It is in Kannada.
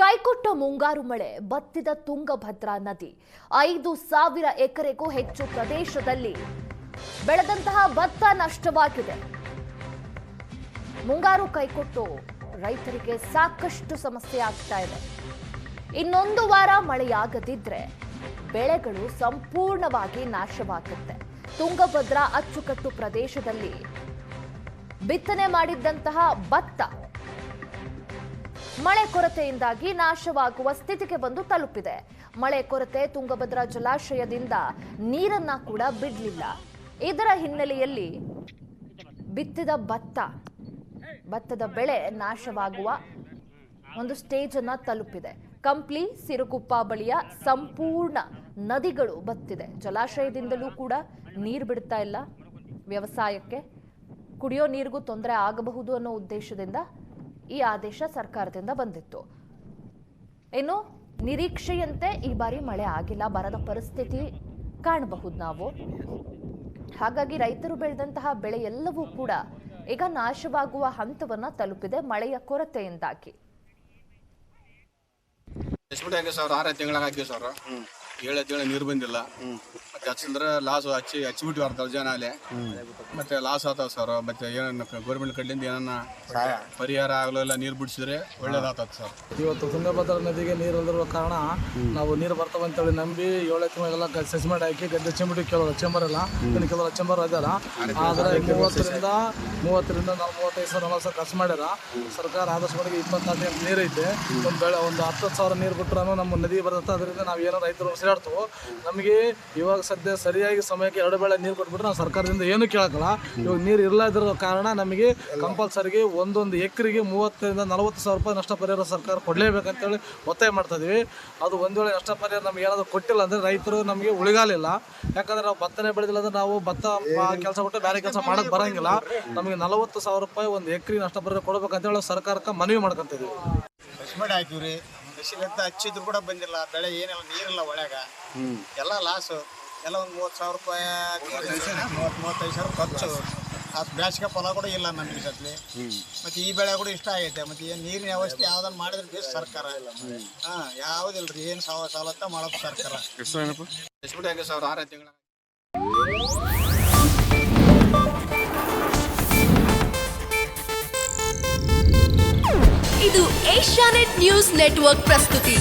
ಕೈಕೊಟ್ಟ ಮುಂಗಾರು ಮಳೆ ಬತ್ತಿದ ತುಂಗಭದ್ರಾ ನದಿ 5,000 ಎಕರೆಗೂ ಹೆಚ್ಚು ಪ್ರದೇಶದಲ್ಲಿ ಬೆಳೆದಂತಹ ಭತ್ತ ನಷ್ಟವಾಗಿದೆ. ಮುಂಗಾರು ಕೈಕೊಟ್ಟು ರೈತರಿಗೆ ಸಾಕಷ್ಟು ಸಮಸ್ಯೆ ಆಗ್ತಾ ಇದೆ. ಇನ್ನೊಂದು ವಾರ ಮಳೆಯಾಗದಿದ್ರೆ ಬೆಳೆಗಳು ಸಂಪೂರ್ಣವಾಗಿ ನಾಶವಾಗುತ್ತೆ. ತುಂಗಭದ್ರಾ ಅಚ್ಚುಕಟ್ಟು ಪ್ರದೇಶದಲ್ಲಿ ಬಿತ್ತನೆ ಮಾಡಿದ್ದಂತಹ ಭತ್ತ ಮಳೆ ಕೊರತೆಯಿಂದಾಗಿ ನಾಶವಾಗುವ ಸ್ಥಿತಿಗೆ ಬಂದು ತಲುಪಿದೆ. ಮಳೆ ಕೊರತೆ ತುಂಗಭದ್ರಾ ಜಲಾಶಯದಿಂದ ನೀರನ್ನ ಕೂಡ ಬಿಡಲಿಲ್ಲ. ಇದರ ಹಿನ್ನೆಲೆಯಲ್ಲಿ ಬಿತ್ತಿದ ಭತ್ತದ ಬೆಳೆ ನಾಶವಾಗುವ ಒಂದು ಸ್ಟೇಜ್ ಅನ್ನ ತಲುಪಿದೆ. ಕಂಪ್ಲಿ ಸಿರುಗುಪ್ಪ ಬಳಿಯ ಸಂಪೂರ್ಣ ನದಿಗಳು ಬತ್ತಿದೆ. ಜಲಾಶಯದಿಂದಲೂ ಕೂಡ ನೀರು ಬಿಡ್ತಾ ಇಲ್ಲ. ವ್ಯವಸಾಯಕ್ಕೆ ಕುಡಿಯೋ ನೀರಿಗೂ ತೊಂದರೆ ಆಗಬಹುದು ಅನ್ನೋ ಉದ್ದೇಶದಿಂದ ಈ ಆದೇಶ ಸರ್ಕಾರದಿಂದ ಬಂದಿತ್ತು. ಇನ್ನು ನಿರೀಕ್ಷೆಯಂತೆ ಈ ಬಾರಿ ಮಳೆ ಆಗಿಲ್ಲ, ಬರದ ಪರಿಸ್ಥಿತಿ ಕಾಣಬಹುದು ನಾವು. ಹಾಗಾಗಿ ರೈತರು ಬೆಳೆದಂತಹ ಬೆಳೆ ಎಲ್ಲವೂ ಕೂಡ ಈಗ ನಾಶವಾಗುವ ಹಂತವನ್ನ ತಲುಪಿದೆ ಮಳೆಯ ಕೊರತೆಯಿಂದಾಗಿ. ನೀರು ಬಂದಿಲ್ಲ. ಮತ್ತೆ ಹಚ್ಚಂದ್ರೆ ಲಾಸ್ ಹಚ್ಚಿಬಿಟ್ಟು ಬರ್ತಾವ ಜನ ಅಲ್ಲೇ. ಮತ್ತೆ ಲಾಸ್ ಆಗ್ತಾವ ಸರ್. ಮತ್ತೆ ಏನ ಗೌರ್ಮೆಂಟ್ ಕಡೆಯಿಂದ ಏನನ್ನ ಪರಿಹಾರ ಆಗಲಿಲ್ಲ, ನೀರು ಬಿಡಿಸಿದ್ರೆ ಒಳ್ಳೇದಾಗ್ತದೆ ಸರ್. ಇವತ್ತು ತುಂಗಭದ್ರಾ ನದಿಗೆ ನೀರು ಇಲ್ದಿರುವ ಕಾರಣ ನಾವು ನೀರು ಬರ್ತಾವಂತೇಳಿ ನಂಬಿ 7 ತಿಂಗಳಿಗೆಲ್ಲ ಸೆಸ್ಮೆಂಟ್ ಹಾಕಿ ಗದ್ದೆ ಚೆಂಬಿಟ್ಟು ಕೆಲವು ಚೆಂಬರ್ ಇಲ್ಲ, ಇನ್ನು ಕೆಲವು ಚೆಂಬರ್ ಅದಲ್ಲ. ಆದರೆ 30ರಿಂದ 35 ಸಾವಿರ 40 ಸಾವಿರ ಖರ್ಚು ಮಾಡ್ಯಾರ ಸರ್ಕಾರ. ಆದಷ್ಟು ಮಟ್ಟಿಗೆ 24 ನೀರು ಐತೆ. ಒಂದು 10,000 ನೀರು ಬಿಟ್ಟರು ನಮ್ಮ ನದಿ ಬರುತ್ತೆ. ಅದರಿಂದ ನಾವು ಏನೋ ರೈತರು ಉಸಿರಾಡ್ತೇವೆ. ನಮಗೆ ಇವಾಗ ಸದ್ಯ ಸರಿಯಾಗಿ ಸಮಯಕ್ಕೆ 2 ಬೆಳೆ ನೀರು ಕೊಟ್ಬಿಟ್ರೆ ನಾವು ಸರ್ಕಾರದಿಂದ ಏನು ಕೇಳೋಕ್ಕಲ್ಲ. ಇವಾಗ ನೀರು ಇರಲಾದಿರೋ ಕಾರಣ ನಮಗೆ ಕಂಪಲ್ಸರಿಗೆ ಒಂದೊಂದು ಎಕರೆಗೆ 30ರಿಂದ 40 ಸಾವಿರ ರೂಪಾಯಿ ನಷ್ಟ ಪರಿಹಾರ ಸರ್ಕಾರ ಕೊಡಲೇಬೇಕಂತೇಳಿ ಒತ್ತಾಯ ಮಾಡ್ತಾ ಇದೀವಿ. ಅದು ಒಂದು ವೇಳೆ ನಷ್ಟ ಪರಿಹಾರ ನಮ್ಗೆ ಏನಾದರೂ ಕೊಟ್ಟಿಲ್ಲ ಅಂದರೆ ರೈತರು ನಮಗೆ ಉಳಿಗಾಲಿಲ್ಲ. ಯಾಕಂದರೆ ನಾವು ಭತ್ತನೇ ಬೆಳೆದಿಲ್ಲ ಅಂದರೆ ನಾವು ಭತ್ತ ಕೆಲಸ ಬಿಟ್ಟು ಬೇರೆ ಕೆಲಸ ಮಾಡೋಕ್ಕೆ ಬರೋಂಗಿಲ್ಲ. ನಮಗೆ 40 ಸಾವಿರ ರೂಪಾಯಿ ಒಂದು ಎಕರೆ ನಷ್ಟ ಪರಿಹಾರ ಕೊಡಬೇಕಂತೇಳಿ ಸರ್ಕಾರಕ್ಕೆ ಮನವಿ ಮಾಡ್ಕೊಂತಿದ್ವಿ. ಕಶ್ಮೀರ್ ಹಾಕಿವ್ರಿ, ಕೃಷಿಗಂತ ಹಚ್ಚಿದ್ರು ಕೂಡ ಬಂದಿಲ್ಲ. ಬೆಳೆ ಏನಿಲ್ಲ, ನೀರಿಲ್ಲ ಒಳಗ, ಎಲ್ಲ ಲಾಸು. ಎಲ್ಲ ಒಂದು 30 ಸಾವಿರ ರೂಪಾಯಿ 35 ಸಾವಿರ ಖರ್ಚು. ಬೇಸಿಗೆ ಫಲ ಕೂಡ ಇಲ್ಲ ನಮಗೆ ಸತ್ಲಿ. ಮತ್ತು ಈ ಬೆಳೆ ಕೂಡ ಇಷ್ಟ ಆಗೈತೆ. ಮತ್ತು ಏನು ನೀರಿನ ವ್ಯವಸ್ಥೆ ಯಾವ್ದನ್ನು ಮಾಡಿದ್ರೆ ಬೇಸ್ ಸರ್ಕಾರ ಯಾವುದಿಲ್ರಿ. ಏನು ಸವಲತ್ತ ಮಾಡೋದು ಸರ್ಕಾರ. ಇದು ಏಷ್ಯಾನೆಟ್ ನ್ಯೂಸ್ ನೆಟ್ವರ್ಕ್ ಪ್ರಸ್ತುತಿ.